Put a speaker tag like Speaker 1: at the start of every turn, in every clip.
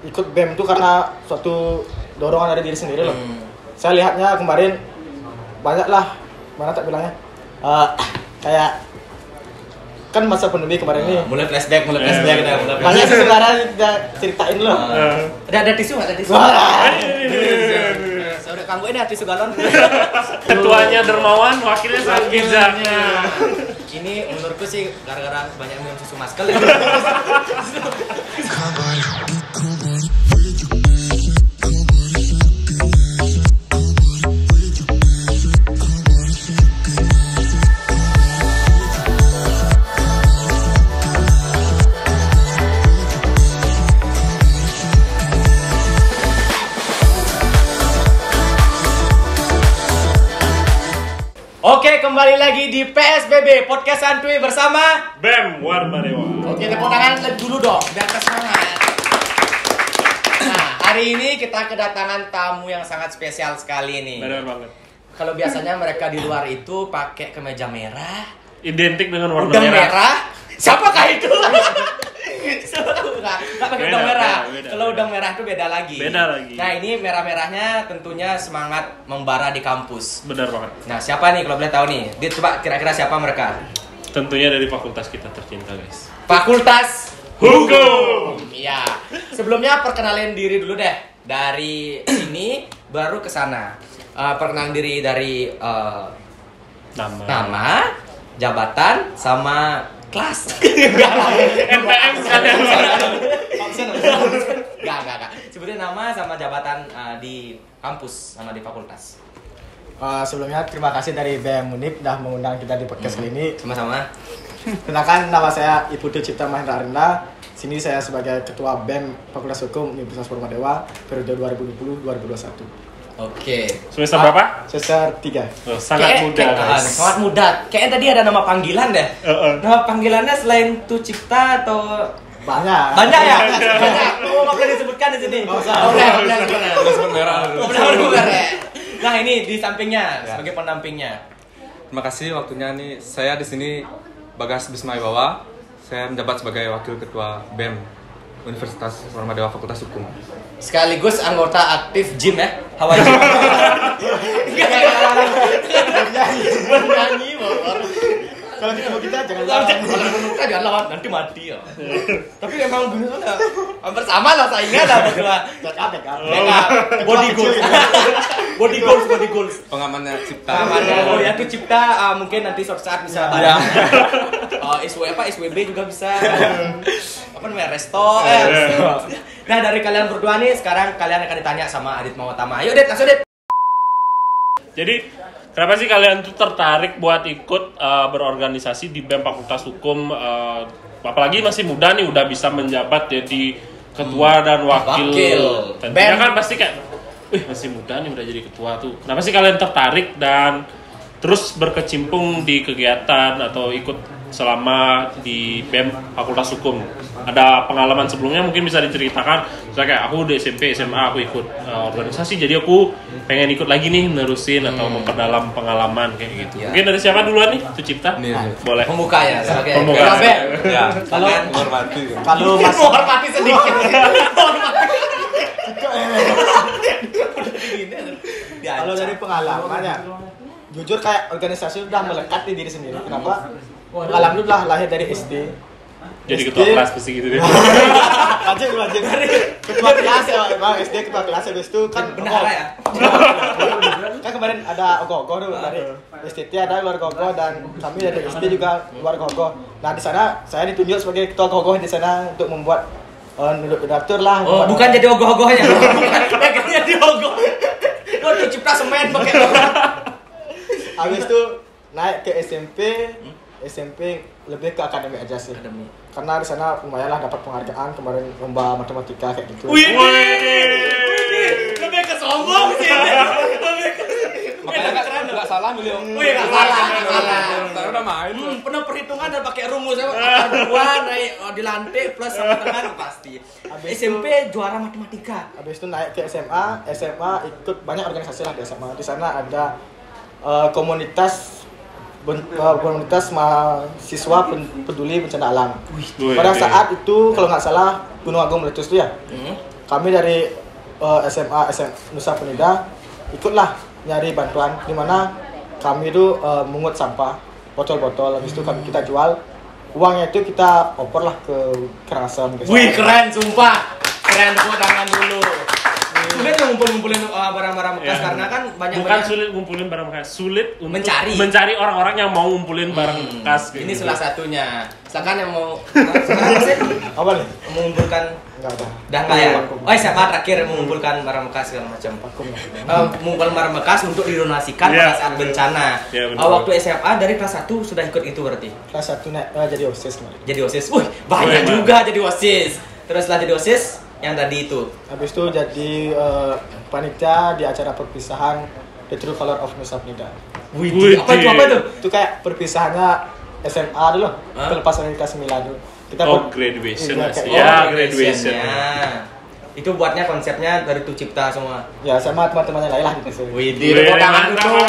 Speaker 1: ikut BEM itu karena suatu dorongan dari diri sendiri loh. Saya lihatnya kemarin banyak lah, mana tak bilangnya, kayak kan masa pandemi kemarin nih.
Speaker 2: Mulai flashback kita.
Speaker 1: Banyak sih sebenarnya kita ceritain loh.
Speaker 2: Ada tisu nggak? Ada tisu? Sorry, Kang gue ini ada tisu galon.
Speaker 3: Ketuanya dermawan, wakilnya Sangiza.
Speaker 2: Ini menurutku sih gara-gara banyak minum susu masker. Oke, kembali lagi di PSBB Podcast Santuy bersama
Speaker 3: BEM Warmadewa.
Speaker 2: Oke, tepuk tangan dulu dong, biar semangat. Nah, hari ini kita kedatangan tamu yang sangat spesial sekali nih.
Speaker 3: Benar banget.
Speaker 2: Kalau biasanya mereka di luar itu pakai kemeja merah,
Speaker 3: Identik dengan warna
Speaker 2: udang
Speaker 3: merah.
Speaker 2: merah. Siapakah itu? Nggak pakai udang merah.
Speaker 3: Beda.
Speaker 2: Kalau udang merah itu beda lagi.
Speaker 3: Beda lagi.
Speaker 2: Nah, ini merah-merahnya tentunya semangat membara di kampus.
Speaker 3: Benar banget.
Speaker 2: Nah, siapa nih kalau boleh tahu nih? Dia coba kira-kira siapa mereka?
Speaker 3: Tentunya dari fakultas kita tercinta, guys.
Speaker 2: Fakultas
Speaker 3: Hukum.
Speaker 2: Iya. Sebelumnya perkenalin diri dulu deh. Dari sini baru ke sana. Perkenalan diri dari nama, jabatan, sama kelas.
Speaker 3: MPM sekalian.
Speaker 2: Enggak. Sebutin nama sama jabatan di kampus sama di fakultas.
Speaker 1: Sebelumnya terima kasih dari BEM Unip udah mengundang kita di podcast kali ini.
Speaker 2: Sama-sama.
Speaker 1: Kenalkan, nama saya Iputu Cipta Mahendra Arenda. Sini saya sebagai Ketua BEM Fakultas Hukum Universitas Warmadewa periode 2020-2021.
Speaker 2: Oke.
Speaker 3: Semester berapa?
Speaker 1: Semester 3.
Speaker 3: Oh, sangat muda, guys.
Speaker 2: Sangat muda. Kayaknya tadi ada nama panggilan deh. Nama panggilannya selain Tu Cipta atau
Speaker 1: Banyak
Speaker 2: ya? Banyak. Oh, nggak boleh disebutkan di sini.
Speaker 1: Nggak usah.
Speaker 2: Boleh.
Speaker 4: Sebut merah.
Speaker 2: Nah, ini di sampingnya sebagai pendampingnya.
Speaker 4: Terima kasih waktunya nih. Saya di sini Bagas Bisma Wibawa. Saya menjabat sebagai Wakil Ketua BEM Universitas Warmadewa Fakultas Hukum.
Speaker 2: Sekaligus anggota aktif gym ya. Hawa gym. Bernyanyi
Speaker 1: Kalau ketemu kita jangan
Speaker 2: jangan lawan nanti mati ya. Tapi memang bener lah. Hampir sama lah saingan lah berdua.
Speaker 1: backup.
Speaker 2: Body goals.
Speaker 4: Pengamannya Cipta.
Speaker 2: Oh ya, tuh Cipta mungkin nanti suatu saat bisa banyak. SWB juga bisa. Apa namanya? Resto. Nah, dari kalian berdua nih sekarang kalian akan ditanya sama Adit Mawatama. Ayo Dit, langsung Dit.
Speaker 3: Jadi, kenapa sih kalian tuh tertarik buat ikut berorganisasi di BEM Fakultas Hukum? Apalagi masih muda nih, udah bisa menjabat jadi ketua dan wakil. Tentunya kan pasti kayak, masih muda nih udah jadi ketua tuh. Kenapa sih kalian tertarik dan terus berkecimpung di kegiatan atau ikut selama di BEM Fakultas Hukum? Ada pengalaman sebelumnya mungkin bisa diceritakan. Misalnya kayak aku di SMP, SMA aku ikut organisasi, jadi aku pengen ikut lagi nih menerusin atau memperdalam pengalaman kayak gitu. Mungkin dari siapa duluan nih? Itu Cipta? Boleh.
Speaker 2: Pembuka ya sebagai
Speaker 3: Pembuka.
Speaker 4: Ya,
Speaker 1: Kalau
Speaker 4: menghormati.
Speaker 1: kalau Mas
Speaker 2: menghormati sedikit.
Speaker 1: Kalau dari pengalaman ya, jujur kayak organisasi udah melekat di diri sendiri. Kenapa? Pengalaman itu lah lahir dari SD.
Speaker 3: Jadi ketua kelas pasti gitu deh.
Speaker 1: Lanjut. Ketua kelas ya, Bang. SD ketua kelas habis itu kan
Speaker 2: Bendahara ya.
Speaker 1: Kan kemarin ada ogoh-ogoh tuh dari STT ada luar ogoh dan kami dari SD juga luar ogoh. Nah, di sana saya ditunjuk sebagai ketua ogoh di sana untuk membuat daftar lah.
Speaker 2: Oh, bukan jadi ogoh-ogohnya. Bukan jadi ogoh. Lo Cipta semen pakai.
Speaker 1: Habis itu naik ke SMP lebih ke akademik aja sih. Karena di sana lumayan lah dapat penghargaan kemarin lomba matematika kayak gitu.
Speaker 3: Wih.
Speaker 2: Lebih ke sombong sih.
Speaker 4: Makanya nggak salah milih.
Speaker 2: Nggak salah.
Speaker 4: Saya udah main.
Speaker 2: Penuh perhitungan dan pakai rumus akar 2 naik dilantik plus sama tengah pasti. SMP juara matematika.
Speaker 1: Habis itu naik ke SMA ikut banyak organisasi lah di SMA. Di sana ada komunitas mahasiswa peduli bencana alam. Pada saat itu kalau nggak salah Gunung Agung meletus tuh ya. kami dari SMA Nusa Penida ikutlah nyari bantuan di mana kami itu mungut sampah botol-botol, habis itu kita jual, uangnya itu kita opor lah ke Karangasem.
Speaker 2: Wih keren sumpah, keren, tepuk tangan dulu. Sulit ngumpulin barang-barang bekas karena kan banyak.
Speaker 3: Bukan sulit ngumpulin barang bekas, sulit untuk
Speaker 2: mencari
Speaker 3: orang-orang yang mau ngumpulin barang bekas.
Speaker 2: Ini
Speaker 3: gitu.
Speaker 2: salah satunya. Misalkan yang mau
Speaker 1: apa nih?
Speaker 2: mengumpulkan
Speaker 1: Enggak ada.
Speaker 2: dah nggak ya? Oh siapa terakhir mengumpulkan barang bekas segala macam? Mengumpulkan barang bekas untuk didonasikan pada saat bencana. Waktu SMA dari kelas 1 sudah ikut itu berarti?
Speaker 1: Kelas 1 jadi OSIS kemarin.
Speaker 2: Jadi OSIS. Wih, banyak juga jadi OSIS. Terus setelah jadi OSIS yang tadi itu.
Speaker 1: Habis itu jadi panitia di acara perpisahan The True Color of Nusa Penida.
Speaker 2: Wih, apa itu?
Speaker 1: Itu kayak perpisahannya SMA dulu, lepas dari kelas 9 dulu. Kita
Speaker 3: graduation
Speaker 1: iya,
Speaker 3: sih.
Speaker 1: kayak-
Speaker 3: Ya, graduation.
Speaker 2: Itu buatnya konsepnya dari Tu Cipta semua.
Speaker 1: Ya sama teman-temannya lain lah gitu sih.
Speaker 2: Wih, tepuk tangan dulu.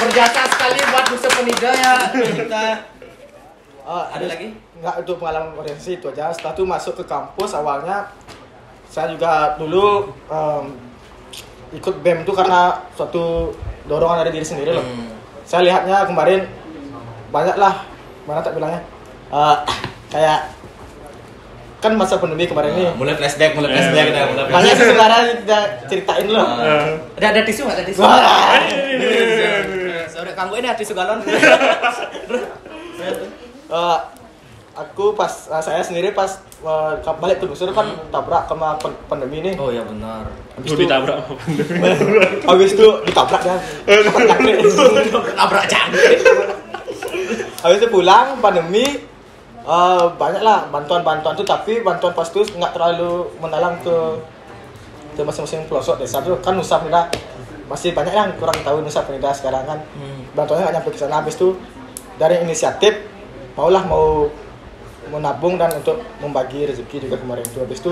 Speaker 2: Berjasa sekali buat Nusa Penida ya kita. Ada lagi?
Speaker 1: Enggak, untuk pengalaman orientasi itu aja. Setelah itu masuk ke kampus, awalnya saya juga dulu ikut BEM itu karena suatu dorongan dari diri sendiri loh. Saya lihatnya kemarin banyak lah, mana tak bilangnya, kayak kan masa pandemi kemarin ini.
Speaker 2: Mulai flashback dah.
Speaker 1: Banyak sih sebenarnya kita ceritain loh.
Speaker 2: Ada tisu nggak? Ada tisu?
Speaker 1: Wah.
Speaker 2: Sorry, kamu ini ada tisu galon.
Speaker 1: Aku pas saya sendiri pas balik ke Dusur kan tabrak sama pandemi nih.
Speaker 2: Oh ya benar.
Speaker 3: Itu ditabrak.
Speaker 1: Habis itu ditabrak dia.
Speaker 2: Nabrak jangkrik.
Speaker 1: Habis itu pulang pandemi banyak lah bantuan tuh, tapi bantuan pas itu nggak terlalu mendalam ke masing-masing pelosok desa tuh kan. Nusa Penida masih banyak yang kurang tahu Nusa Penida sekarang kan. Bantuannya nggak nyampe ke sana. Habis itu dari inisiatif mau menabung dan untuk membagi rezeki juga kemarin itu. Habis itu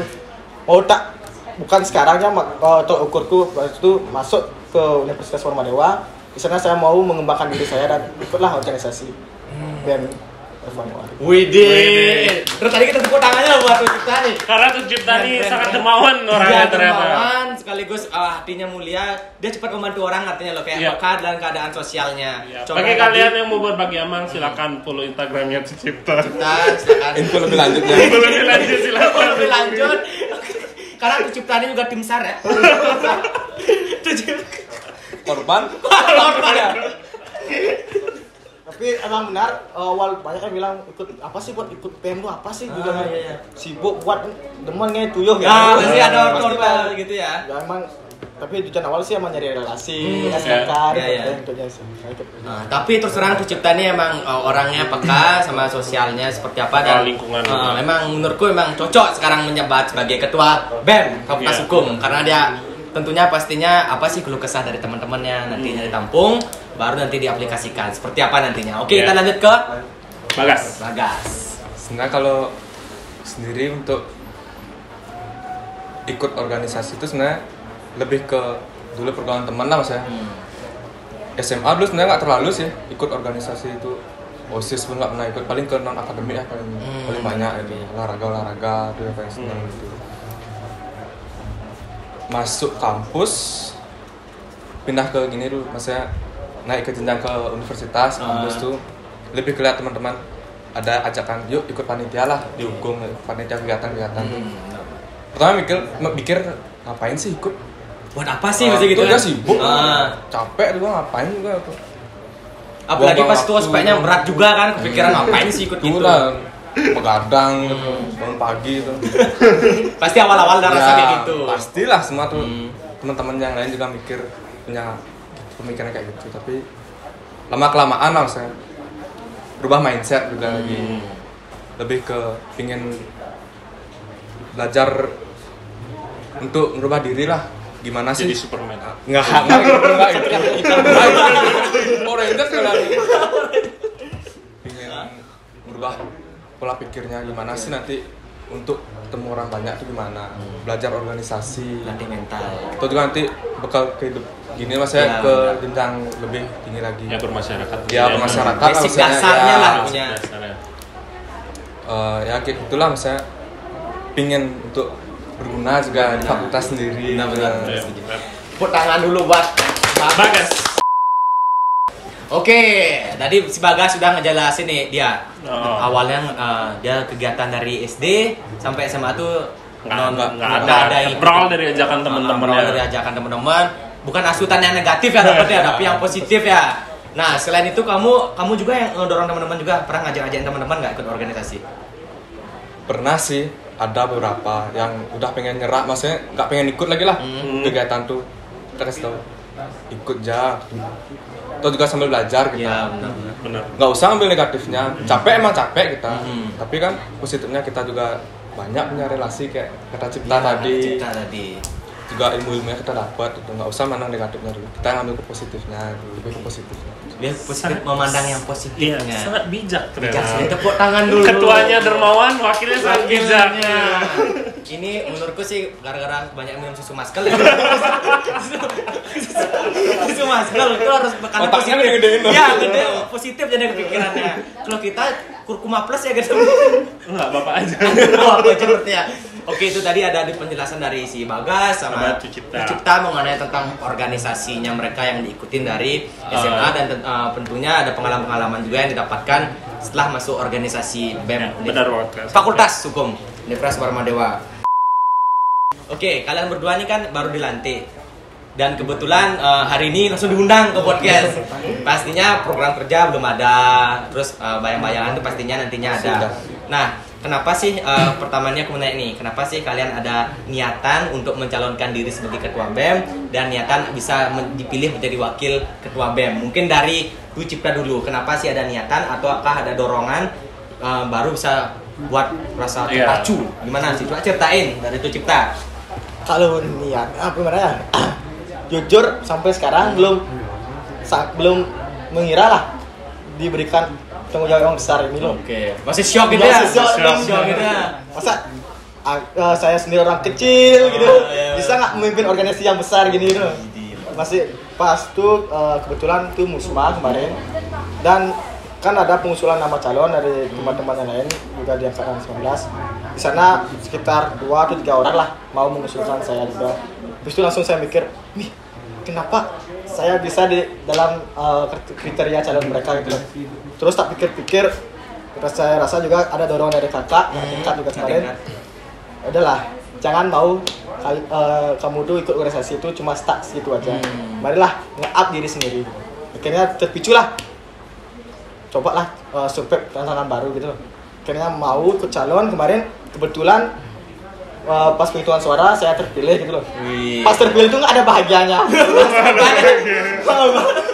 Speaker 1: bukan sekarangnya tolak ukurku itu masuk ke Universitas Formadewa. Di sana saya mau mengembangkan diri saya dan ikutlah organisasi BEM Evaluasi.
Speaker 2: Widih. Terus tadi kita tepuk tangannya buat Tu Cipta nih.
Speaker 3: Karena Tu Cipta nih
Speaker 2: Keren.
Speaker 3: sangat dermawan orangnya ternyata.
Speaker 2: Dermawan sekaligus hatinya mulia. Dia cepat membantu orang artinya loh, kayak peka dalam keadaan sosialnya.
Speaker 3: Bagi kalian yang mau berbagi amal silakan follow Instagramnya Tu Cipta.
Speaker 2: Silakan.
Speaker 4: Info lebih lanjutnya.
Speaker 3: Lebih lanjut silakan.
Speaker 2: Lebih lanjut. Karena Tu Cipta ini juga tim SAR ya.
Speaker 4: Korban.
Speaker 1: Tapi emang benar awal banyak yang bilang ikut apa sih, buat ikut PM tuh apa sih, juga
Speaker 2: iya.
Speaker 1: sibuk buat demennya tuyuh
Speaker 2: Ya, pasti ada orang gitu ya.
Speaker 1: Ya emang, tapi tujuan awal sih emang nyari relasi, SMK itu aja sih.
Speaker 2: Tapi terus terang Tu Cipta ini emang orangnya peka sama sosialnya seperti apa dan
Speaker 3: lingkungan.
Speaker 2: Memang menurutku emang cocok sekarang menjabat sebagai ketua BEM Fakultas Hukum karena dia tentunya pastinya apa sih keluh kesah dari teman-temannya nantinya ditampung baru nanti diaplikasikan seperti apa nantinya. Oke, kita lanjut ke
Speaker 3: Bagas.
Speaker 4: Sebenarnya kalau sendiri untuk ikut organisasi itu sebenarnya lebih ke dulu pergaulan teman lah mas ya. SMA dulu sebenarnya nggak terlalu sih ikut organisasi itu. OSIS pun nggak pernah ikut, paling ke non akademik ya paling banyak itu olahraga itu yang paling senang gitu. Masuk kampus pindah ke gini dulu maksudnya naik ke jenjang ke universitas kampus tuh lebih kelihatan teman-teman ada ajakan yuk ikut panitia lah di hukum panitia kegiatan-kegiatan tuh. Pertama mikir ngapain sih ikut,
Speaker 2: buat apa sih masih gitu
Speaker 4: ya
Speaker 2: kan?
Speaker 4: sibuk capek juga ngapain juga tuh.
Speaker 2: Apalagi pas itu aspeknya berat juga kan, kepikiran ngapain sih ikut gitu.
Speaker 4: Begadang bangun pagi tuh.
Speaker 2: Pasti awal-awal udah rasa kayak gitu.
Speaker 4: Pastilah semua tuh teman-teman yang lain juga punya pemikiran kayak gitu, tapi lama kelamaan lah saya berubah mindset juga lagi lebih ke pingin belajar untuk merubah diri lah, gimana sih
Speaker 3: Jadi Superman.
Speaker 4: enggak itu oriented sekali pingin merubah pola pikirnya gimana sih nanti untuk ketemu orang banyak tuh gimana, belajar organisasi,
Speaker 2: Latih mental.
Speaker 4: itu juga nanti bakal ke hidup gini mas ya, ke jenjang lebih tinggi lagi
Speaker 3: Ya bermasyarakat.
Speaker 4: ya bermasyarakat
Speaker 2: Basic
Speaker 4: maksudnya,
Speaker 2: dasarnya lah
Speaker 3: Basic
Speaker 2: punya.
Speaker 3: dasarnya.
Speaker 4: ya kayak gitulah misalnya pingin untuk berguna juga di fakultas sendiri.
Speaker 2: Benar.
Speaker 3: Iya.
Speaker 2: Tepuk tangan dulu buat
Speaker 3: Bagas.
Speaker 2: Oke, tadi si Bagas sudah ngejelasin nih dia.
Speaker 3: Oh.
Speaker 2: Awalnya dia kegiatan dari SD sampai SMA tuh
Speaker 3: Nggak ada berawal dari ajakan teman-teman
Speaker 2: berawal dari ajakan teman-teman. Bukan asutan yang negatif ya dapetnya, tapi yang positif ya. Nah, selain itu kamu juga yang ngedorong teman-teman juga pernah ngajak-ngajakin teman-teman nggak ikut organisasi?
Speaker 4: Pernah sih, ada beberapa yang udah pengen nyerah, maksudnya nggak pengen ikut lagi lah kegiatan tuh. Kita kasih tahu, ikut aja. Atau juga sambil belajar kita.
Speaker 2: Iya, benar.
Speaker 3: Benar.
Speaker 4: Nggak usah ambil negatifnya. Capek emang capek kita. Tapi kan positifnya kita juga banyak punya relasi kayak kata Cipta tadi.
Speaker 2: Cipta tadi.
Speaker 4: Juga ilmu-ilmunya kita dapat itu, nggak usah mandang negatifnya dulu, kita ngambil ke positifnya, lebih ke positifnya.
Speaker 2: Dia positif, memandang yang positifnya.
Speaker 3: Iya, sangat bijak
Speaker 2: Bijak
Speaker 3: ternyata.
Speaker 2: sekali. Tepuk tangan dulu.
Speaker 3: Ketuanya dermawan, wakilnya sangat bijak.
Speaker 2: Ini menurutku sih gara-gara banyak minum susu maskel ya. Susu maskel itu harus karena
Speaker 4: Otaknya
Speaker 2: positif.
Speaker 4: gedein dong.
Speaker 2: Ya, gede positif jadi kepikirannya. Kalau kita kurkuma plus ya gitu.
Speaker 3: Enggak, Bapak aja.
Speaker 2: Oh, apa sepertinya. Oke, itu tadi ada di penjelasan dari si Bagas sama Cipta mengenai tentang organisasinya mereka yang diikutin dari SMA dan tentunya ada pengalaman-pengalaman juga yang didapatkan setelah masuk organisasi BEM
Speaker 3: Benar banget.
Speaker 2: Fakultas Hukum Universitas Warmadewa. Oke, kalian berdua ini kan baru dilantik dan kebetulan hari ini langsung diundang ke podcast. Pastinya program kerja belum ada, terus bayang-bayangan itu pastinya nantinya ada. Nah, kenapa sih pertamanya aku menanya nih, kenapa sih kalian ada niatan untuk mencalonkan diri sebagai ketua BEM dan niatan bisa dipilih menjadi wakil ketua BEM? Mungkin dari Tu Cipta dulu, kenapa sih ada niatan atau apakah ada dorongan baru bisa buat rasa terpacu? Gimana sih? Coba ceritain dari Tu Cipta.
Speaker 1: Kalau niat apa gimana ya? Jujur sampai sekarang belum mengira lah diberikan tanggung jawab yang besar ini loh.
Speaker 2: Oke, masih shock gitu ya?
Speaker 1: Masih shock
Speaker 2: gitu ya.
Speaker 1: Masa saya sendiri orang kecil gitu, bisa nggak memimpin organisasi yang besar gini gitu? Masih pas tuh kebetulan tuh musma kemarin dan kan ada pengusulan nama calon dari teman-teman yang lain juga di angkatan 19. Di sana sekitar 2 atau 3 orang lah mau mengusulkan saya juga. Habis itu langsung saya mikir, wih, kenapa saya bisa di dalam kriteria calon mereka gitu. Terus tak pikir-pikir, saya rasa juga ada dorongan dari kakak, tingkat juga kemarin. Udahlah, jangan mau kamu tuh ikut organisasi itu cuma stuck gitu aja. Marilah nge-up diri sendiri. Akhirnya terpiculah, cobalah survei tantangan baru gitu. Akhirnya mau ikut calon kemarin, kebetulan pas penghitungan suara saya terpilih gitu loh. Pas terpilih itu nggak ada bahagianya.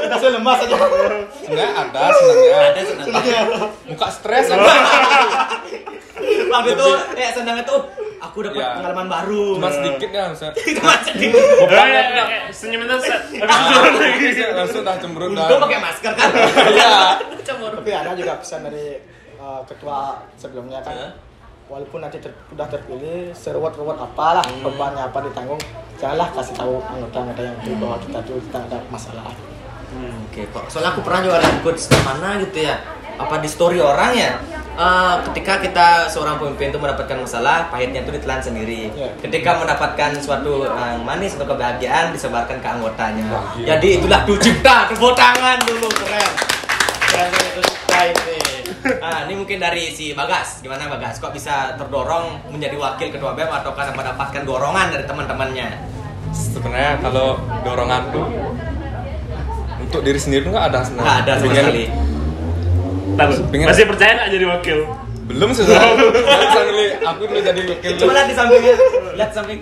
Speaker 1: Rasanya lemas aja.
Speaker 4: Sebenarnya ada senangnya.
Speaker 2: Ada senangnya.
Speaker 4: Muka stres.
Speaker 2: Waktu itu senangnya tuh aku dapat pengalaman baru.
Speaker 4: Cuma sedikit ya, Ustaz.
Speaker 2: Cuma sedikit.
Speaker 3: Senyum itu set.
Speaker 4: Langsung dah cemberut dah.
Speaker 2: Untung pakai masker kan.
Speaker 4: Iya.
Speaker 2: Cemberut.
Speaker 1: Tapi ada juga pesan dari ketua sebelumnya kan. Walaupun nanti sudah terpilih, seruat-ruat apalah, bebannya apa ditanggung, janganlah kasih tahu anggota-anggota yang itu bahwa kita tuh kita ada masalah.
Speaker 2: Oke, Pak. Soalnya aku pernah juga ikut mana gitu ya. Apa di story orang ya? Ketika kita seorang pemimpin itu mendapatkan masalah, pahitnya itu ditelan sendiri. Ketika mendapatkan suatu manis atau kebahagiaan, disebarkan ke anggotanya. Jadi itulah Tu Cipta, tepuk tangan dulu, keren. Keren Tu Cipta ini. Nah, ini mungkin dari si Bagas. Gimana Bagas? Kok bisa terdorong menjadi wakil ketua BEM atau karena mendapatkan dorongan dari teman-temannya?
Speaker 4: Sebenarnya kalau dorongan tuh untuk diri sendiri tuh nggak ada sebenarnya.
Speaker 2: Nggak ada sama sekali.
Speaker 3: Masih percaya nggak jadi wakil?
Speaker 4: Belum sih. Bisa milih aku dulu jadi wakil.
Speaker 2: Coba lihat di sampingnya. Lihat samping.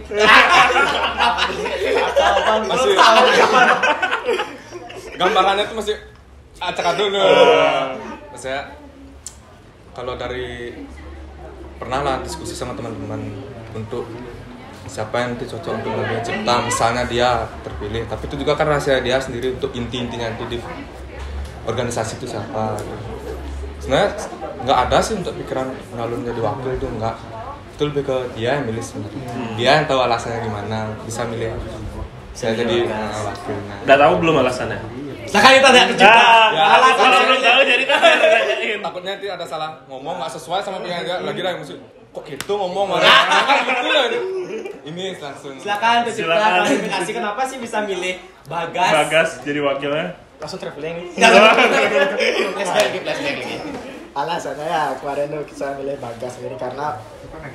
Speaker 4: Masih gambarannya tuh masih acak dulu. Maksudnya kalau dari pernah lah diskusi sama teman-teman untuk siapa yang nanti cocok untuk mengambil Cipta, misalnya dia terpilih, tapi itu juga kan rahasia dia sendiri untuk inti-intinya nanti di organisasi itu siapa. Sebenarnya nggak ada sih untuk pikiran ngalun jadi wakil itu enggak. Itu lebih ke dia yang milih sebenarnya. Dia yang tahu alasannya gimana bisa milih. Saya jadi wakilnya.
Speaker 3: Udah tahu belum alasannya?
Speaker 2: Sekali tanya ke Cipta.
Speaker 3: Kalau belum tahu jadi kan nanyain.
Speaker 4: Takutnya nanti ada salah ngomong nggak sesuai sama pilihan dia lagi lah maksud kok gitu ngomong malah gitu lah. Ini langsung.
Speaker 2: Silakan untuk Cipta
Speaker 3: Silakan.
Speaker 2: klarifikasi kenapa sih bisa milih Bagas?
Speaker 3: Bagas jadi wakilnya.
Speaker 1: Langsung traveling nih.
Speaker 2: Flashback lagi.
Speaker 1: Alasannya ya kemarin tuh saya milih Bagas ini karena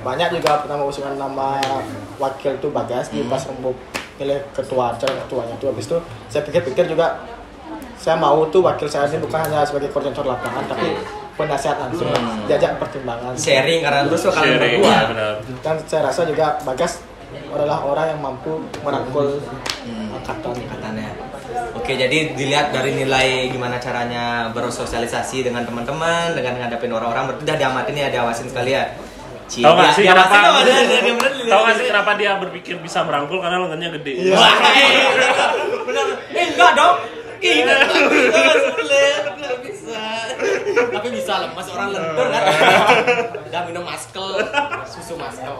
Speaker 1: banyak juga nama usungan nama wakil tuh Bagas di pas mau milih ketua calon ketuanya tuh. Habis itu saya pikir-pikir juga saya mau tuh wakil saya ini bukan hanya sebagai koordinator lapangan tapi penasihat langsung diajak pertimbangan.
Speaker 2: Sharing karena terus kalau
Speaker 3: Sharing,
Speaker 2: berdua.
Speaker 3: ya benar.
Speaker 1: Dan saya rasa juga Bagas adalah orang yang mampu merangkul angkatan.
Speaker 2: Katanya. Oke, jadi dilihat dari nilai gimana caranya bersosialisasi dengan teman-teman, dengan ngadapin orang-orang, berarti udah diamatin ya, diawasin sekali ya.
Speaker 3: Tahu nggak sih kenapa?
Speaker 2: Tahu
Speaker 3: Tahu nggak sih kenapa dia berpikir bisa merangkul karena lengannya gede?
Speaker 2: Wah, bener. Enggak dong. Enggak bisa. Tapi bisa lah, masih orang lentur kan. Udah minum maskel, susu maskel.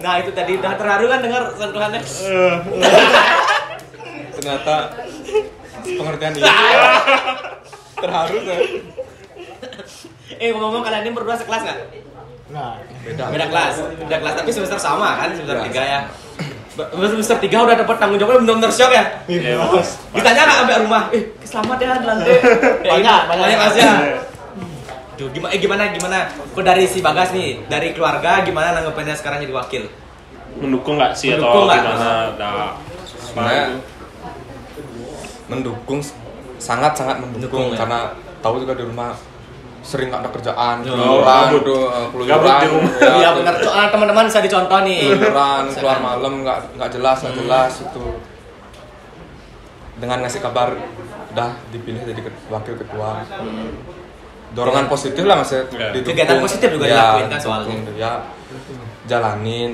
Speaker 2: Nah itu tadi udah terharu kan dengar sentuhannya.
Speaker 4: Ternyata pengertian ini terharu saya.
Speaker 2: Ngomong-ngomong kalian ini berdua sekelas nggak?
Speaker 1: Nah,
Speaker 2: Beda kelas, tapi semester sama kan, semester
Speaker 4: Ya.
Speaker 2: 3 ya. Semester 3 udah dapat tanggung jawabnya benar-benar shock ya.
Speaker 3: Iya,
Speaker 2: Ditanya nggak sampai rumah, selamat ya di lantai. Banyak aja. Duh, gimana? Kok dari si Bagas nih, dari keluarga gimana nanggepinnya sekarang jadi wakil?
Speaker 3: Mendukung nggak sih
Speaker 2: Mendukung
Speaker 3: atau
Speaker 2: nggak?
Speaker 3: gimana? Nah,
Speaker 4: Sebenarnya mendukung, sangat-sangat mendukung
Speaker 2: Mendukung, ya.
Speaker 4: karena tahu juga di rumah sering nggak ada kerjaan,
Speaker 3: Oh,
Speaker 4: keluyuran,
Speaker 3: gabut di rumah.
Speaker 2: Iya benar, soalnya teman-teman bisa dicontoh nih.
Speaker 4: keluyuran, keluar malam nggak jelas itu. Dengan ngasih kabar udah dipilih jadi wakil ketua, dorongan positif lah maksudnya.
Speaker 3: Ya.
Speaker 4: Didukung.
Speaker 2: Kegiatan positif juga
Speaker 4: Ya,
Speaker 2: dilakuin kan soalnya.
Speaker 4: didukung, ya jalanin,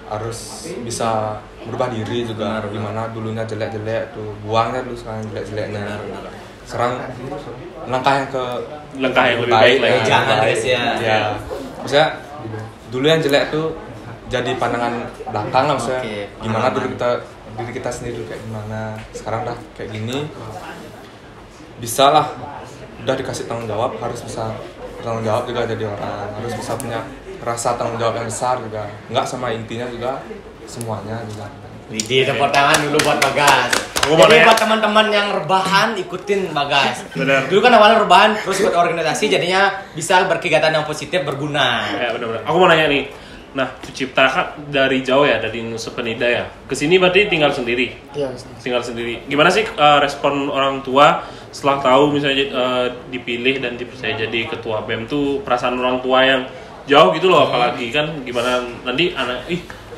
Speaker 4: harus bisa berubah diri juga.
Speaker 2: Benar.
Speaker 4: Gimana dulunya jelek-jelek tuh buangnya dulu sekarang jelek-jeleknya. Sekarang langkah yang lebih baik
Speaker 3: lah ya.
Speaker 2: Jangan guys ya.
Speaker 4: Ya, maksudnya dulu yang jelek tuh jadi pandangan belakang lah maksudnya.
Speaker 2: Oke,
Speaker 4: Gimana
Speaker 2: pengalaman.
Speaker 4: diri kita sendiri dulu kayak gimana. Sekarang dah kayak gini, bisa lah. Udah dikasih tanggung jawab, harus bisa bertanggung jawab juga jadi orang. Harus bisa punya rasa tanggung jawab yang besar juga. Enggak sama intinya juga semuanya juga.
Speaker 2: Widih, tepuk tangan dulu buat Bagas.
Speaker 3: Aku mau
Speaker 2: Jadi
Speaker 3: nanya.
Speaker 2: buat teman-teman yang rebahan ikutin Bagas.
Speaker 3: Benar.
Speaker 2: Dulu kan awalnya rebahan terus ikut organisasi jadinya bisa berkegiatan yang positif berguna.
Speaker 3: Ya benar-benar. Aku mau nanya nih. Nah, Cipta kan dari jauh ya, dari Nusa Penida ya. Kesini berarti tinggal sendiri.
Speaker 1: iya.
Speaker 3: Tinggal sendiri. Gimana sih respon orang tua setelah tahu misalnya dipilih dan dipercaya jadi ketua BEM tuh, perasaan orang tua yang jauh gitu loh, apalagi kan gimana nanti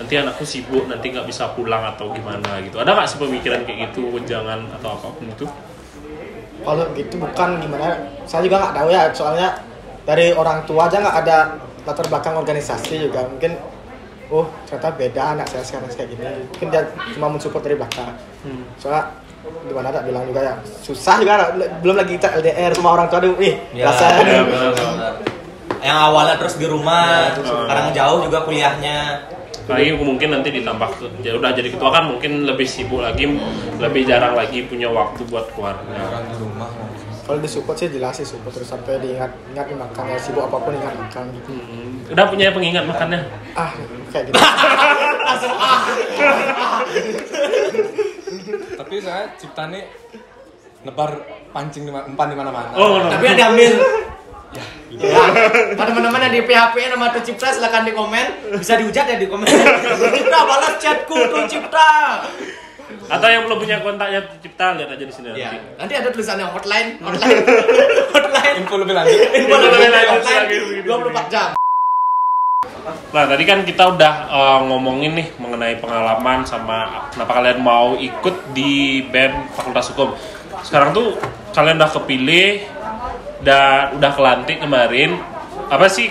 Speaker 3: nanti anakku sibuk, nanti nggak bisa pulang atau gimana gitu. Ada nggak sih pemikiran kayak gitu, jangan atau apapun itu?
Speaker 1: Kalau gitu bukan gimana, saya juga nggak tahu ya, soalnya dari orang tua aja nggak ada latar belakang organisasi juga. Mungkin ternyata beda anak saya sekarang kayak gini, mungkin dia cuma mensupport dari belakang. Soalnya gimana tak bilang juga ya, susah juga, belum lagi kita LDR sama orang tua tuh, rasanya
Speaker 3: benar.
Speaker 2: Yang awalnya terus di rumah, sekarang jauh juga kuliahnya.
Speaker 3: Lagi mungkin nanti ditambah udah jadi ketua kan mungkin lebih sibuk lagi, lebih jarang lagi punya waktu buat keluarga.
Speaker 4: Orang di rumah.
Speaker 1: kalau disupport sih jelas sih support terus sampai diingat makan ya, sibuk apapun ingat makan gitu.
Speaker 3: Udah punya pengingat makannya?
Speaker 1: Kayak gitu.
Speaker 4: Tapi saya Cipta nih nebar pancing umpan di mana-mana.
Speaker 3: Oh, benar.
Speaker 2: Tapi ada ambil. Ya, teman-teman yang di PHP nama tuh Cipta silakan di komen, bisa dihujat ya di komen. Cipta balas chatku tuh Cipta.
Speaker 3: Atau yang belum punya kontaknya Cipta, lihat aja di sini
Speaker 2: Ya,
Speaker 3: nanti.
Speaker 2: nanti ada tulisannya hotline.
Speaker 4: Info lebih lanjut.
Speaker 2: Info lebih lanjut,
Speaker 3: Lagi,
Speaker 2: 24 jam.
Speaker 3: Nah, tadi kan kita udah ngomongin nih mengenai pengalaman sama kenapa kalian mau ikut di BEM Fakultas Hukum. Sekarang tuh kalian udah kepilih dan udah kelantik kemarin. Apa sih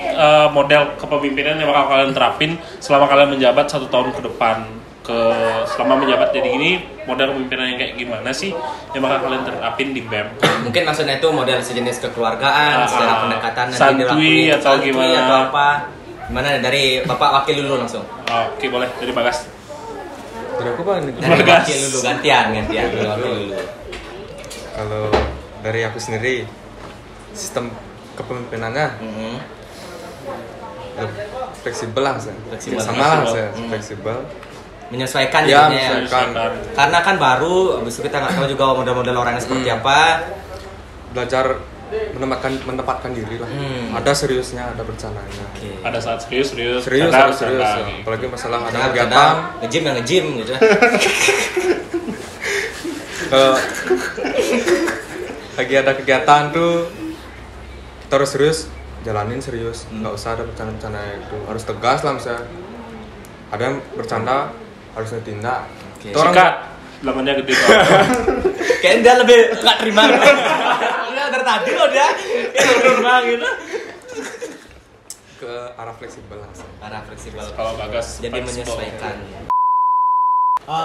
Speaker 3: model kepemimpinan yang bakal kalian terapin selama kalian menjabat 1 tahun ke depan? Selama menjabat jadi gini, model kepemimpinan yang kayak gimana sih yang bakal kalian terapin di BEM?
Speaker 2: Mungkin maksudnya itu model sejenis kekeluargaan, secara pendekatan nanti
Speaker 3: santuy
Speaker 2: dilakuin
Speaker 3: atau gimana?
Speaker 2: atau apa? Gimana dari Bapak Wakil dulu langsung?
Speaker 3: Oke, boleh dari Bagas.
Speaker 4: Dari aku apa ini?
Speaker 2: Dari
Speaker 3: Bagas.
Speaker 2: Wakil dulu gantian dari Wakil dulu.
Speaker 4: Kalau dari aku sendiri sistem kepemimpinannya fleksibel lah saya.
Speaker 2: Fleksibel.
Speaker 4: Sama lah saya, fleksibel.
Speaker 2: Menyesuaikan
Speaker 4: Ya,
Speaker 2: jadinya ya.
Speaker 4: menyesuaikan.
Speaker 2: Karena kan baru, habis itu kita nggak tahu juga model-model orangnya seperti apa.
Speaker 4: Belajar menempatkan diri lah. Ada seriusnya, ada bercandanya.
Speaker 2: Oke.
Speaker 3: Ada saat serius,
Speaker 4: Serius,
Speaker 3: canda,
Speaker 4: harus serius.
Speaker 3: canda,
Speaker 4: Ya.
Speaker 3: gitu.
Speaker 4: Apalagi masalah ada
Speaker 2: Kadang
Speaker 4: kegiatan,
Speaker 2: nge-gym ya nge-gym gitu.
Speaker 4: lagi ada kegiatan tuh kita harus serius, jalanin serius. Nggak usah ada bercanda-bercanda itu. Harus tegas lah misalnya. Ada yang bercanda, harus ditindak.
Speaker 2: Oke.
Speaker 4: Itu orang
Speaker 3: Sikat, lamannya gede banget.
Speaker 2: Kayaknya dia lebih nggak terima. Udah dari tadi loh dia. Kayak nggak terima gitu.
Speaker 4: ke arah fleksibel lah.
Speaker 2: Arah fleksibel.
Speaker 3: Kalau Bagas
Speaker 2: Jadi
Speaker 3: fleksibel.
Speaker 2: menyesuaikan.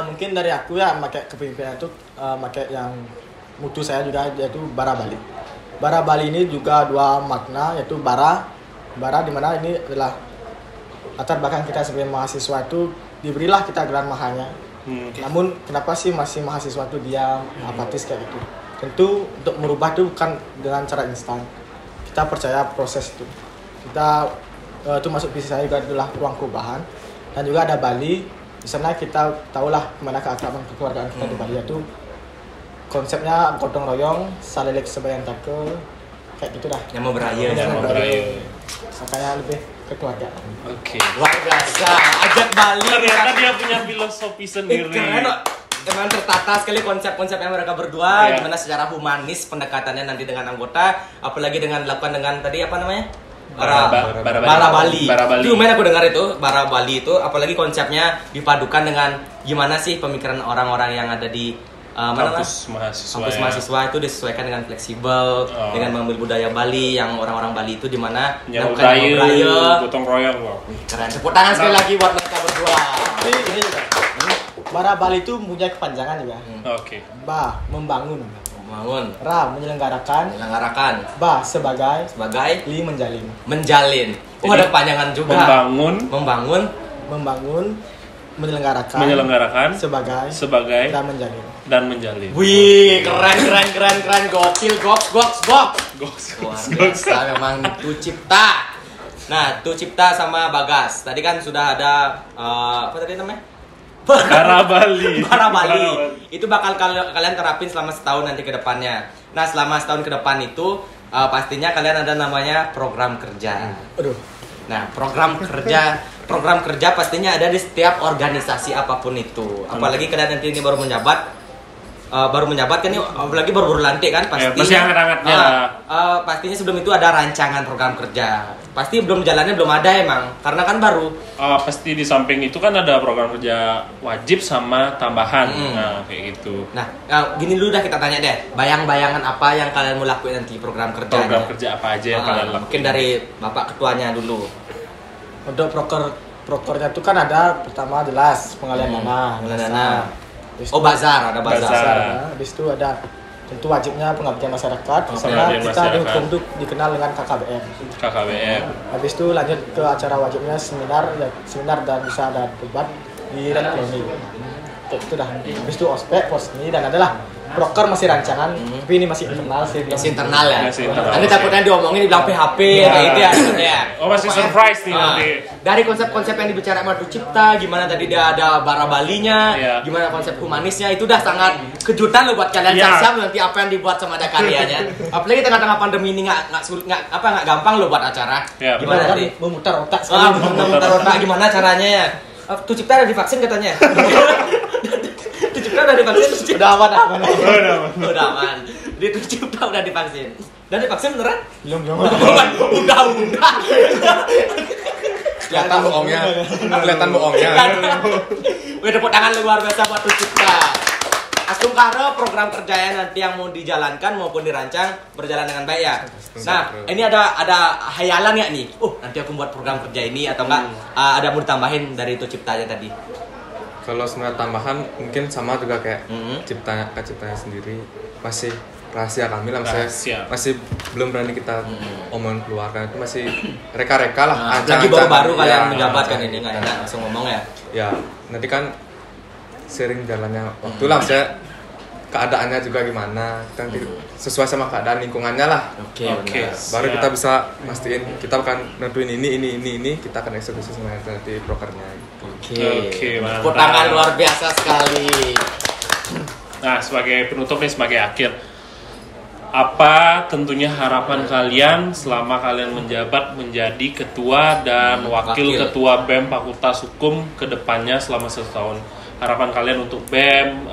Speaker 1: Mungkin dari aku ya pakai kepemimpinan itu pakai yang mutu saya juga yaitu bara Bali. Bara Bali ini juga dua makna yaitu bara di mana ini adalah latar belakang kita sebagai mahasiswa itu diberilah kita gelar mahalnya. Namun kenapa sih masih mahasiswa itu diam, apatis kayak gitu? Tentu untuk merubah itu bukan dengan cara instan. Kita percaya proses itu. Kita itu masuk visi saya juga adalah ruang perubahan dan juga ada Bali. Di sana kita tahulah kemana keakraban kekeluargaan kita di Bali itu konsepnya gotong royong, salelek sebayan take, kayak gitu dah.
Speaker 2: Yang mau beraya.
Speaker 3: Yang mau beraya.
Speaker 1: Makanya lebih kekeluargaan.
Speaker 3: Oke.
Speaker 2: Luar biasa. Ajak Bali.
Speaker 3: Ternyata dia punya filosofi sendiri.
Speaker 2: Keren loh. Emang tertata sekali konsep-konsep yang mereka berdua,
Speaker 3: Iya.
Speaker 2: gimana secara humanis pendekatannya nanti dengan anggota, apalagi dengan dilakukan dengan tadi apa namanya? Bara Bali.
Speaker 3: Bara Bali.
Speaker 2: Itu lumayan aku dengar itu, Bara Bali itu, apalagi konsepnya dipadukan dengan gimana sih pemikiran orang-orang yang ada di mana
Speaker 3: Kampus mahasiswa.
Speaker 2: kampus
Speaker 3: ya.
Speaker 2: mahasiswa itu disesuaikan dengan fleksibel, dengan mengambil budaya Bali yang orang-orang Bali itu di mana
Speaker 3: Yang
Speaker 2: melakukan
Speaker 3: budaya, gotong royong. Wow.
Speaker 2: Keren. Tepuk tangan sekali lagi buat mereka berdua.
Speaker 1: Tapi ini juga bara Bali itu punya kepanjangan juga.
Speaker 3: Oke.
Speaker 1: Ba, membangun.
Speaker 2: Membangun,
Speaker 1: Ra, menyelenggarakan.
Speaker 2: menyelenggarakan,
Speaker 1: Ba, sebagai.
Speaker 2: sebagai
Speaker 1: Li, menjalin.
Speaker 2: menjalin. Oh,
Speaker 3: Jadi,
Speaker 2: ada kepanjangan juga.
Speaker 3: Membangun,
Speaker 2: Membangun.
Speaker 1: Menyelenggarakan. Sebagai. Dan menjalin.
Speaker 3: dan menjalin.
Speaker 2: Wih, keren, gokil, goks. Luar biasa, memang Tu Cipta. Nah, Tu Cipta sama Bagas. Tadi kan sudah ada apa tadi namanya?
Speaker 3: Bara Bali.
Speaker 2: Bara Bali. Itu bakal kalian terapin selama setahun nanti ke depannya. Nah, selama setahun ke depan itu pastinya kalian ada namanya program kerja.
Speaker 1: Aduh.
Speaker 2: Nah, program kerja pastinya ada di setiap organisasi apapun itu. Apalagi kalian nanti ini baru menjabat kan ini, apalagi baru lantik kan pastinya.
Speaker 3: Masih hangat-hangatnya.
Speaker 2: Pastinya sebelum itu ada rancangan program kerja. Pasti belum jalannya belum ada emang, karena kan baru.
Speaker 3: Pasti di samping itu kan ada program kerja wajib sama tambahan. Nah, kayak gitu.
Speaker 2: Nah, gini dulu dah kita tanya deh. Bayang-bayangan apa yang kalian mau lakuin nanti program kerjanya?
Speaker 3: Program kerja apa aja yang kalian lakukan?
Speaker 2: Mungkin dari Bapak ketuanya dulu.
Speaker 1: Untuk prokernya itu kan ada pertama jelas pengalian dana.
Speaker 2: Pengalian dana.
Speaker 1: Habis
Speaker 2: Oh,
Speaker 1: itu-
Speaker 2: bazar, ada bazar.
Speaker 3: Bazar.
Speaker 1: Habis itu ada tentu wajibnya pengabdian masyarakat. Sama
Speaker 3: Pengabdian
Speaker 1: kita
Speaker 3: masyarakat.
Speaker 1: dihukum itu dikenal dengan KKBM.
Speaker 3: KKBM.
Speaker 1: Habis itu lanjut ke acara wajibnya seminar dan bisa ada debat di Red Colony. Kayak gitu dah. Habis itu ospek, posmi dan adalah proker masih rancangan, tapi ini masih internal sih.
Speaker 2: Masih internal ya.
Speaker 3: Masih internal.
Speaker 2: Nanti takutnya diomongin dibilang PHP kayak gitu ya. Takutnya.
Speaker 3: Oh, masih surprise nih nanti.
Speaker 2: Dari konsep-konsep yang dibicarakan Madu Cipta, gimana tadi dia ada bara Balinya,
Speaker 3: Iya.
Speaker 2: gimana konsep humanisnya, itu udah sangat kejutan loh buat kalian.
Speaker 3: Iya.
Speaker 2: Siap nanti apa yang dibuat sama ada karyanya. Apalagi tengah-tengah pandemi ini nggak gampang loh buat acara.
Speaker 3: Iya,
Speaker 2: Gimana
Speaker 1: Kan
Speaker 2: nanti?
Speaker 1: memutar otak sekali.
Speaker 2: Memutar otak gimana caranya ya? Tu Cipta udah divaksin katanya. Tu Cipta udah divaksin.
Speaker 1: Udah aman, aman.
Speaker 2: Udah aman. Dia Tu Cipta udah divaksin. Dan divaksin beneran?
Speaker 1: Belum.
Speaker 2: Udah.
Speaker 4: Kelihatan bohongnya.
Speaker 2: Wih, tepuk tangan luar biasa buat Tu Cipta. Asungkara program kerjanya nanti yang mau dijalankan maupun dirancang berjalan dengan baik ya. Nah, ini ada hayalan nggak nih? Nanti aku buat program kerja ini atau enggak? Ada mau ditambahin dari Tu Ciptanya tadi?
Speaker 4: Kalau sebenarnya tambahan mungkin sama juga kayak
Speaker 2: Mhm.
Speaker 4: ciptanya sendiri masih rahasia kami lah,
Speaker 3: Rahasia.
Speaker 4: masih belum berani kita omongin keluar karena itu masih reka-reka lah.
Speaker 2: Lagi baru-baru
Speaker 4: ancang-ancangan.
Speaker 2: kalian
Speaker 4: Ya,
Speaker 2: menjabat kan
Speaker 4: ancang-ancangan.
Speaker 2: ini nggak enak langsung ngomong ya.
Speaker 4: Ya, nanti kan sering jalannya waktu lah, saya keadaannya juga gimana, kita nanti sesuai sama keadaan lingkungannya lah.
Speaker 2: Oke.
Speaker 4: Baru kita bisa mastiin kita akan nentuin ini kita akan eksekusi semuanya nanti brokernya.
Speaker 2: Oke,
Speaker 3: mantap.
Speaker 2: tepuk tangan luar biasa sekali.
Speaker 3: Nah, sebagai penutup nih, sebagai akhir, apa tentunya harapan kalian selama kalian menjabat menjadi ketua dan wakil ketua BEM Fakultas Hukum ke depannya selama 1 tahun? Harapan kalian untuk BEM,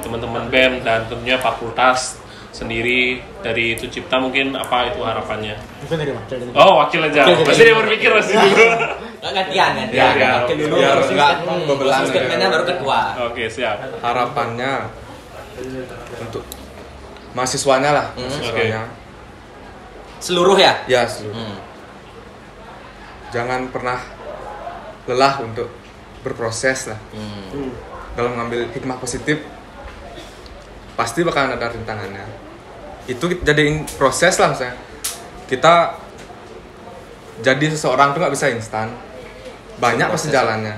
Speaker 3: teman-teman BEM, dan tentunya fakultas sendiri dari Tucipta, mungkin apa itu harapannya?
Speaker 1: Mungkin dari wakil.
Speaker 3: Oh, wakil aja. Pasti dia berpikir masih dulu.
Speaker 2: Gantian.
Speaker 3: Ya.
Speaker 2: Wakil dulu,
Speaker 4: Biar
Speaker 2: terus
Speaker 4: enggak
Speaker 2: terus
Speaker 4: bebelan
Speaker 2: statementnya
Speaker 4: ya.
Speaker 2: baru ketua.
Speaker 3: Oke, siap.
Speaker 4: Harapannya untuk mahasiswanya lah, mahasiswanya.
Speaker 2: Seluruh ya?
Speaker 4: Ya, seluruh. Jangan pernah lelah untuk berproses lah. Dalam mengambil hikmah positif, pasti bakalan ada rintangannya. Itu jadiin proses lah, misalnya kita jadi seseorang tuh nggak bisa instan, banyak pasti jalannya.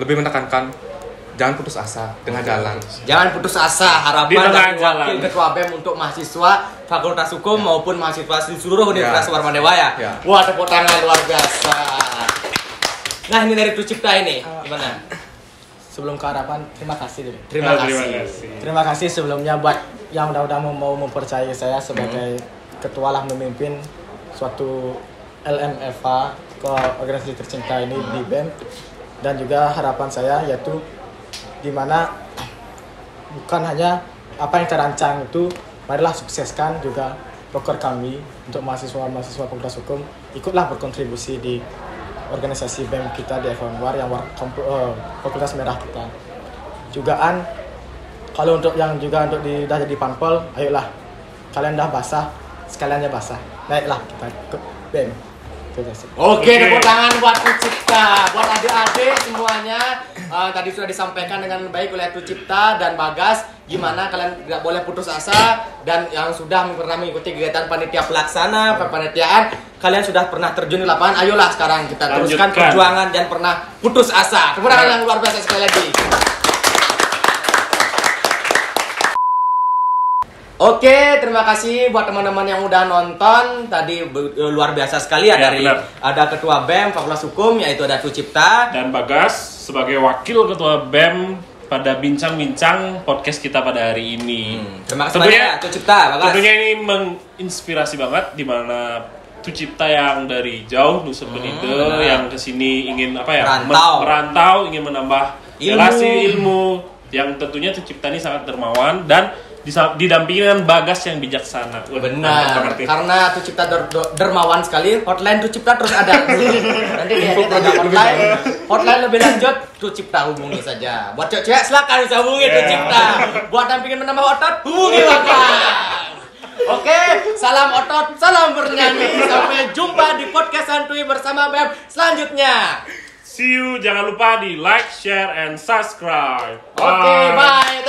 Speaker 4: Lebih menekankan jangan putus asa tengah jalan.
Speaker 2: Jangan putus asa.
Speaker 3: Di
Speaker 2: Harapan
Speaker 3: tengah
Speaker 2: dari
Speaker 3: jalan.
Speaker 2: wakil ketua BEM untuk mahasiswa Fakultas Hukum maupun mahasiswa di seluruh Universitas Warmadewa ya. Wah, tepuk tangan luar biasa. Nah, ini dari Tucipta ini gimana?
Speaker 1: Sebelum ke harapan, terima kasih dulu.
Speaker 2: Terima
Speaker 3: Terima
Speaker 2: kasih.
Speaker 3: kasih.
Speaker 1: Terima kasih sebelumnya buat yang udah mau mempercayai saya sebagai ketua lah memimpin suatu LMFA ke organisasi tercinta ini di BEM. Dan juga harapan saya yaitu dimana bukan hanya apa yang terancang itu, marilah sukseskan juga proker kami untuk mahasiswa Fakultas Hukum, ikutlah berkontribusi di organisasi BEM kita di FMWAR yang Fakultas Merah kita. Jugaan kalau untuk yang juga untuk udah jadi panpel, ayolah kalian udah basah, sekaliannya basah, naiklah kita ke BEM.
Speaker 2: Oke, tepuk tangan buat Tucipta, buat adik-adik semuanya. Tadi sudah disampaikan dengan baik oleh Tucipta dan Bagas. Gimana kalian tidak boleh putus asa, dan yang sudah pernah mengikuti kegiatan panitia pelaksana, kepanitiaan, kalian sudah pernah terjun di lapangan. Ayolah sekarang kita teruskan perjuangan dan pernah putus asa. Tepuk tangan yang luar biasa sekali lagi. Oke, terima kasih buat teman-teman yang udah nonton. Tadi luar biasa sekali ya, dari
Speaker 3: benar.
Speaker 2: ada ketua BEM Fakultas Hukum yaitu ada Tucipta
Speaker 3: Dan Bagas sebagai wakil ketua BEM pada bincang-bincang podcast kita pada hari ini.
Speaker 2: Terima kasih
Speaker 3: Tentunya-
Speaker 2: banyak Tucipta, Bagas.
Speaker 3: Tentunya ini menginspirasi banget, di mana Tucipta yang dari jauh Nusa Penida yang kesini ingin apa ya, merantau, ingin menambah relasi ilmu, yang tentunya Tucipta ini sangat dermawan dan didampingi dengan Bagas yang bijaksana.
Speaker 2: Benar, karena Tucipta dermawan sekali. Hotline Tucipta terus ada. Nanti dia tanya hotline lebih lanjut, Tucipta hubungi saja. Buat cewek silakan bisa hubungi Tucipta. Buat dampingin menambah otot, hubungi Bagas. Oke, salam otot, salam bernyanyi. Sampai jumpa di podcast Santuy bersama BEM selanjutnya.
Speaker 3: See you, jangan lupa di like, share, and subscribe.
Speaker 2: Oke, bye.